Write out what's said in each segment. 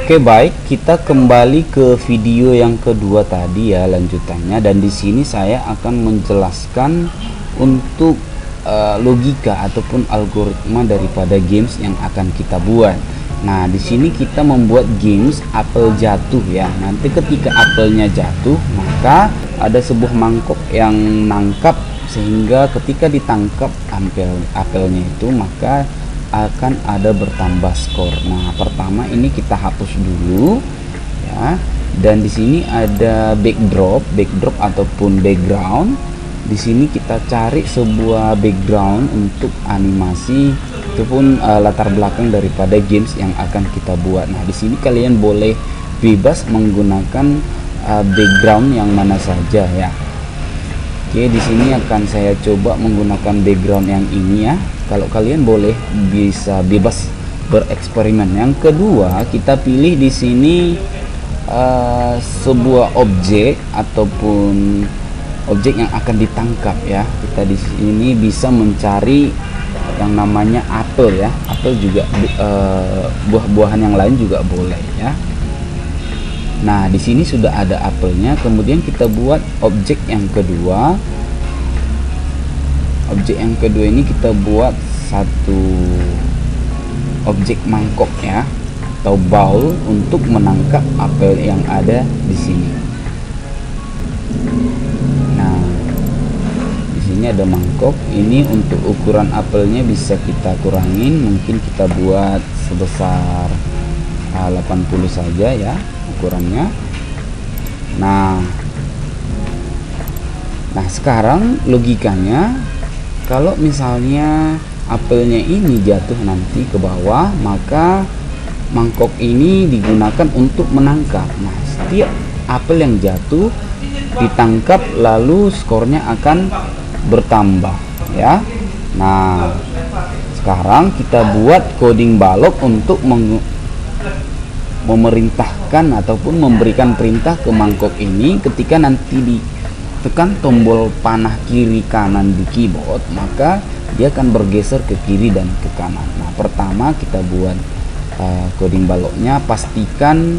Oke, baik, kita kembali ke video yang kedua tadi ya, lanjutannya. Dan di sini saya akan menjelaskan untuk logika ataupun algoritma daripada games yang akan kita buat. Nah, di sini kita membuat games apel jatuh ya. Nanti ketika apelnya jatuh, maka ada sebuah mangkok yang nangkap, sehingga ketika ditangkap apelnya itu, maka akan ada bertambah skor. Nah, pertama ini kita hapus dulu ya. Dan di sini ada backdrop ataupun background. Di sini kita cari sebuah background untuk animasi ataupun latar belakang daripada games yang akan kita buat. Nah, di sini kalian boleh bebas menggunakan background yang mana saja ya. Oke, di sini akan saya coba menggunakan background yang ini ya. Kalau kalian boleh bisa bebas bereksperimen. Yang kedua, kita pilih di sini sebuah objek ataupun objek yang akan ditangkap ya. Kita di sini bisa mencari yang namanya apel ya. Apel juga buah-buahan yang lain juga boleh ya. Nah, di sini sudah ada apelnya. Kemudian kita buat objek yang kedua. Objek yang kedua ini kita buat satu objek mangkok ya, atau bowl untuk menangkap apel yang ada di sini. Nah, di sini ada mangkok. Ini untuk ukuran apelnya bisa kita kurangin, mungkin kita buat sebesar 80 saja ya ukurannya. Nah, sekarang logikanya, kalau misalnya apelnya ini jatuh nanti ke bawah, maka mangkok ini digunakan untuk menangkap. Nah, setiap apel yang jatuh ditangkap, lalu skornya akan bertambah ya. Nah, sekarang kita buat coding balok untuk memerintahkan ataupun memberikan perintah ke mangkok ini. Ketika nanti ditekan tombol panah kiri kanan di keyboard, maka dia akan bergeser ke kiri dan ke kanan. Nah, pertama kita buat coding baloknya, pastikan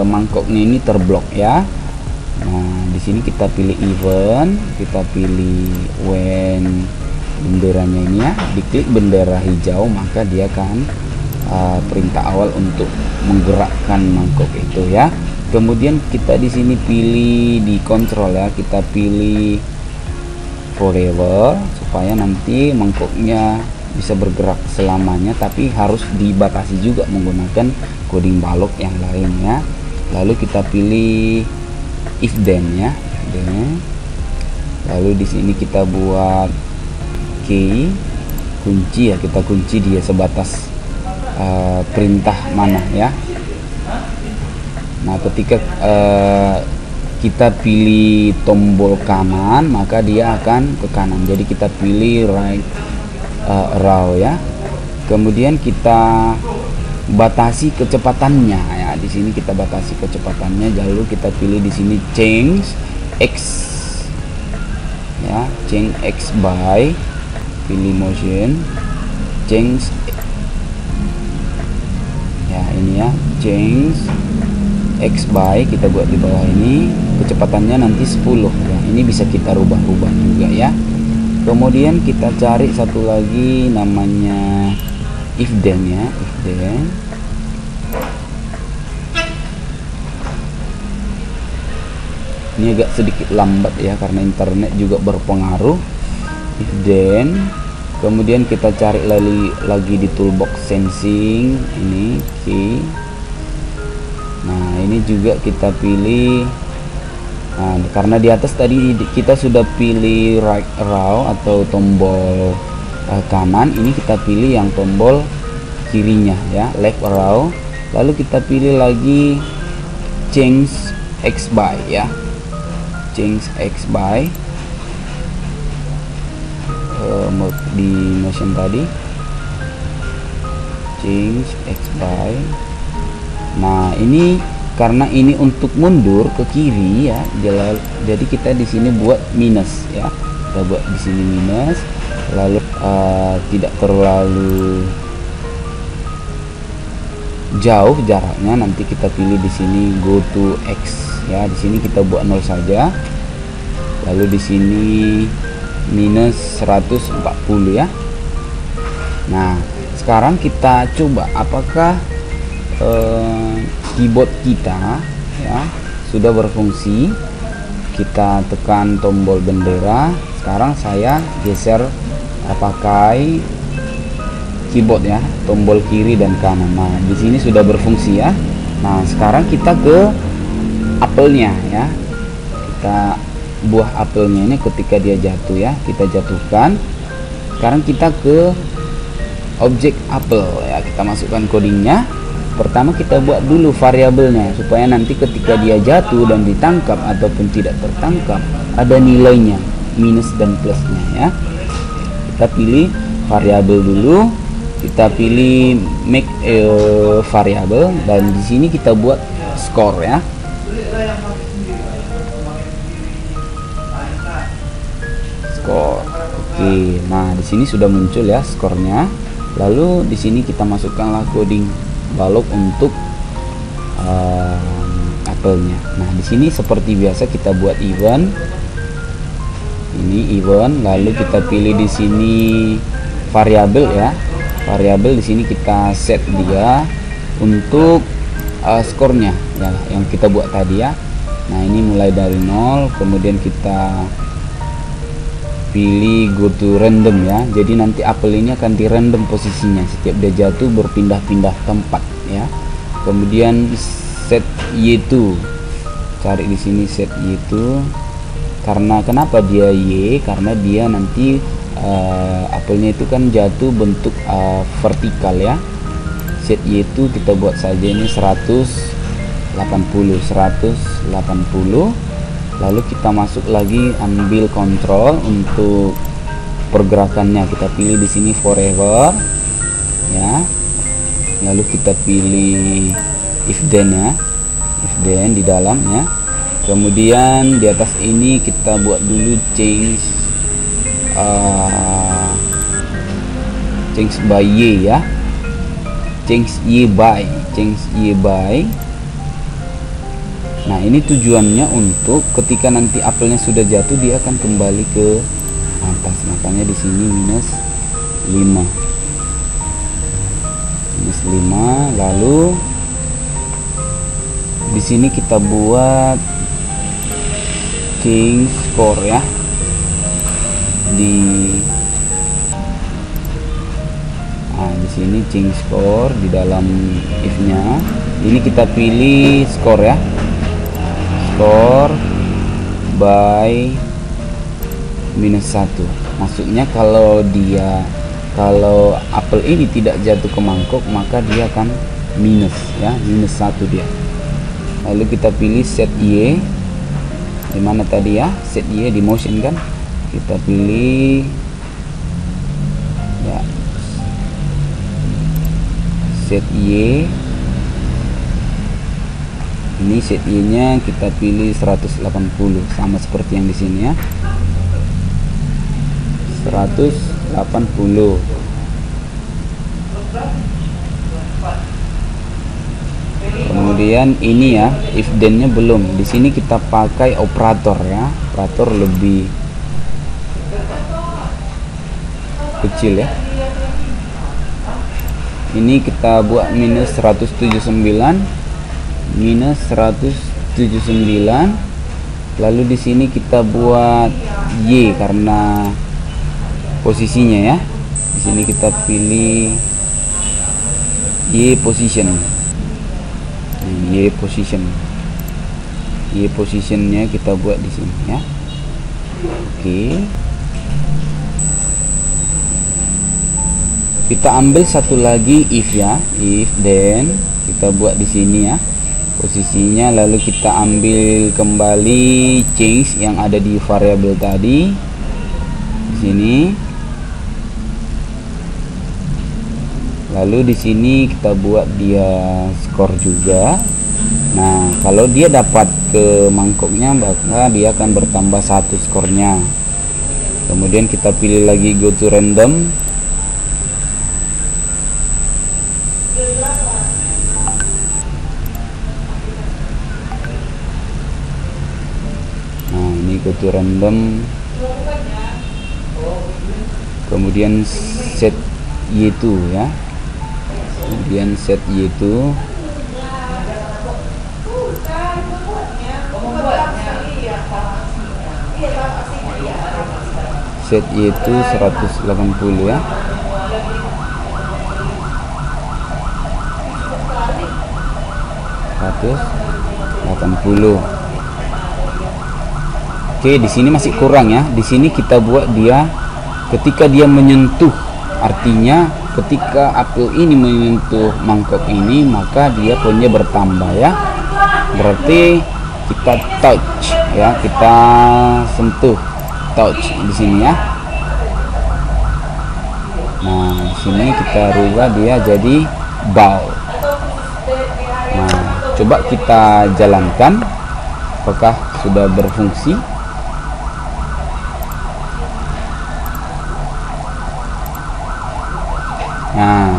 mangkoknya ini terblok ya. Nah, di sini kita pilih event, kita pilih when benderanya ini ya, diklik bendera hijau, maka dia akan perintah awal untuk menggerakkan mangkok itu ya. Kemudian kita di sini pilih di kontrol ya, kita pilih forever supaya nanti mangkoknya bisa bergerak selamanya, tapi harus dibatasi juga menggunakan coding balok yang lain ya. Lalu kita pilih if then ya, lalu di sini kita buat key kunci ya, kita kunci dia sebatas perintah mana ya. Nah, ketika kita pilih tombol kanan, maka dia akan ke kanan. Jadi kita pilih right arrow ya. Kemudian kita batasi kecepatannya ya. Di sini kita batasi kecepatannya. Lalu kita pilih di sini change x ya, change x by, pilih motion, change ya, ini ya, change x by, kita buat di bawah ini, kecepatannya nanti 10 ya. Ini bisa kita rubah-rubah juga ya. Kemudian kita cari satu lagi namanya if then ya, if then. Ini agak sedikit lambat ya, karena internet juga berpengaruh. If then, kemudian kita cari lagi di toolbox sensing ini key. Nah, ini juga kita pilih. Nah, karena di atas tadi kita sudah pilih right arrow atau tombol kanan, ini kita pilih yang tombol kirinya ya, left arrow. Lalu kita pilih lagi change x by ya, change x by di motion tadi, change x by. Nah, ini karena ini untuk mundur ke kiri ya, jadi kita di sini buat minus ya. Kita buat di sini minus, lalu tidak terlalu jauh jaraknya, nanti kita pilih di sini go to X ya. Di sini kita buat 0 saja. Lalu di sini minus 140 ya. Nah, sekarang kita coba apakah keyboard kita ya sudah berfungsi. Kita tekan tombol bendera. Sekarang saya geser pakai keyboard ya, tombol kiri dan kanan. Nah, di sini sudah berfungsi ya. Nah, sekarang kita ke apelnya ya. Kita buah apelnya ini ketika dia jatuh ya, kita jatuhkan. Sekarang kita ke objek apel ya, kita masukkan codingnya. Pertama kita buat dulu variabelnya supaya nanti ketika dia jatuh dan ditangkap ataupun tidak tertangkap ada nilainya, minus dan plusnya ya. Kita pilih variabel dulu, kita pilih make variable, dan di sini kita buat score ya. Score. Oke, nah di sini sudah muncul ya skornya. Lalu di sini kita masukkanlah coding balok untuk apelnya. Nah, di sini seperti biasa kita buat event. Ini event, lalu kita pilih di sini variabel ya. Variabel di sini kita set dia untuk skornya ya yang kita buat tadi ya. Nah, ini mulai dari 0, kemudian kita pilih go to random ya. Jadi nanti apel ini akan di random posisinya, setiap dia jatuh berpindah-pindah tempat ya. Kemudian set Y2, cari di sini set Y2. Karena kenapa dia Y? Karena dia nanti apelnya itu kan jatuh bentuk vertikal ya. Set Y2 kita buat saja ini 180. Lalu kita masuk lagi, ambil kontrol untuk pergerakannya. Kita pilih di sini forever ya. Lalu kita pilih if then ya, if then di dalam ya. Kemudian di atas ini kita buat dulu change by Y ya, change Y by. Nah, ini tujuannya untuk ketika nanti apelnya sudah jatuh dia akan kembali ke atas. Makanya di sini minus 5. Lalu di sini kita buat change score ya. Di sini change score di dalam if-nya. Ini kita pilih score ya. Score by minus 1. Maksudnya kalau apel ini tidak jatuh ke mangkok, maka dia akan minus ya, minus 1 dia. Lalu kita pilih set Y. Dimana tadi ya, set Y di motion kan, kita pilih ya, set Y. Ini set Y nya kita pilih 180, sama seperti yang di sini ya, 180. Kemudian ini ya, if then nya belum. Di sini kita pakai operator ya, operator lebih kecil ya. Ini kita buat minus 179. Lalu di sini kita buat Y karena posisinya ya. Di sini kita pilih Y position. Y positionnya kita buat di sini ya. Oke. Kita ambil satu lagi if ya, if then kita buat di sini ya posisinya. Lalu kita ambil kembali change yang ada di variabel tadi di sini. Lalu di sini kita buat dia skor juga. Nah, kalau dia dapat ke mangkoknya maka dia akan bertambah 1 skornya. Kemudian kita pilih lagi go to random. go to random, kemudian set y2 ya, kemudian set y2, set y2 180 ya. Oke, di sini masih kurang ya. Di sini kita buat dia ketika dia menyentuh, artinya ketika apel ini menyentuh mangkok ini, maka dia punya bertambah ya. Berarti kita touch ya, kita sentuh, touch di sini ya. Nah, di sini kita rubah dia jadi bowl. Nah, coba kita jalankan, apakah sudah berfungsi? Nah,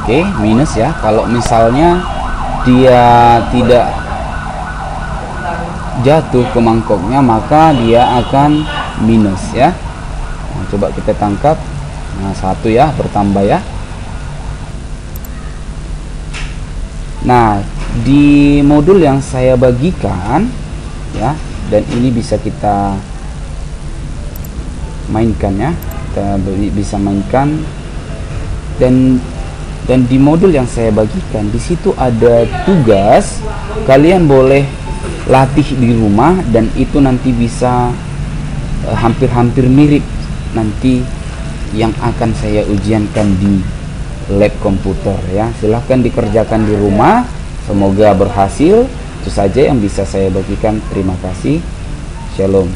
oke, minus ya. Kalau misalnya dia tidak jatuh ke mangkoknya, maka dia akan minus ya. Nah, coba kita tangkap. Nah, 1 ya, bertambah ya. Nah, di modul yang saya bagikan ya, dan ini bisa kita mainkan ya, kita bisa mainkan, dan di modul yang saya bagikan di situ ada tugas, kalian boleh latih di rumah, dan itu nanti bisa hampir-hampir mirip nanti yang akan saya ujiankan di lab komputer ya. Silahkan dikerjakan di rumah, semoga berhasil. Itu saja yang bisa saya bagikan. Terima kasih, shalom.